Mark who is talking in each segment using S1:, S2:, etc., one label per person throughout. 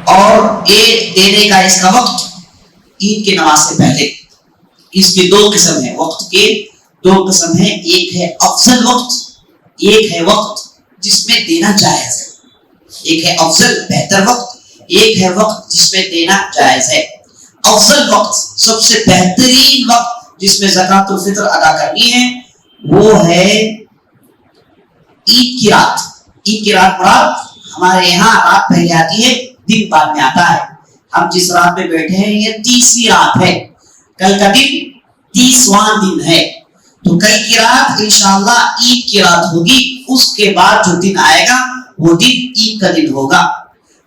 S1: اور یہ دینے کا اس کا وقت عید کی نماز سے پہلے. اس کے دو قسم ہیں، وقت کے دو قسم ہیں. ایک ہے افضل وقت، ایک ہے وقت جس میں دینا جائز ہے. ایک ہے افضل بہتر وقت، ایک ہے وقت جس میں دینا جائز ہے. افضل وقت، سب سے بہترین وقت جس میں زکوٰۃ الفطر ادا کرنی ہے، وہ ہے عید کی رات. عید کی رات مراد ہمارے یہاں رات پہلے آتی ہے، دن بعد میں آتا ہے. ہم جس رات میں بیٹھے ہیں یہ 30ویں رات ہے، کل کا دن 30واں دن ہے. تو کل کی رات انشاءاللہ عید کی رات ہوگی. اس کے بعد جو دن آئے گا وہ دن عید کا دن ہوگا.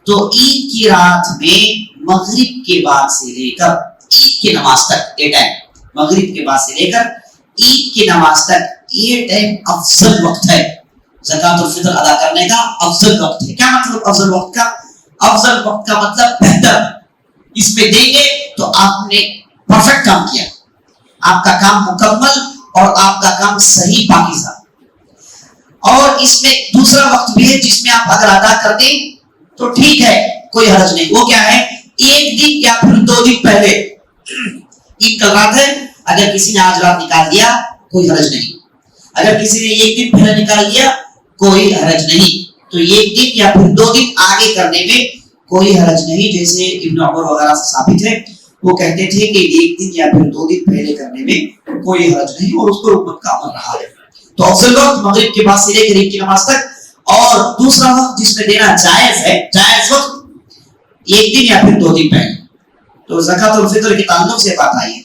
S1: تو عید کی رات میں مغرب کے بعد سے لے کر عید کی نماز تک یہ ٹائم، مغرب کے بعد سے لے کر عید کی نماز تک یہ ٹائم افضل وقت ہے. زکوٰۃ الفطر ادا کرنے کا افضل وقت ہے. کیا مطلب افضل وقت کا؟ افضل وقت کا مطلب بہتر. اس میں دیں گے تو آپ نے پرفیکٹ کام کیا، آپ کا کام مکمل اور آپ کا کام صحیح پاکیزہ. اور اس میں دوسرا وقت بھی ہے جس میں آپ اگر ادا کر دیں تو ٹھیک ہے، کوئی حرج نہیں. وہ کیا ہے؟ ایک دن یا پھر 2 دن پہلے. عید کل رات ہے، اگر کسی نے آج رات نکال دیا کوئی حرج نہیں. اگر کسی نے ایک دن پہلے نکال دیا کوئی حرج نہیں. تو ایک دن یا پھر 2 دن آگے کرنے میں کوئی حرج نہیں. جیسے ابن عمر وغیرہ سے ثابت ہے، وہ کہتے تھے کہ ایک دن یا پھر 2 دن پہلے کرنے میں کوئی حرج نہیں، اور اس پر امت کا عمل رہا ہے. تو افضل وقت مغرب کے بعد سے لے کر عید کی نماز تک. اور دوسرا وقت جس میں دینا جائز ہے، جائز وقت ایک دن یا پھر 2 دن پہلے. تو زکوٰۃ الفطر کے تعلق سے بات آئی ہے.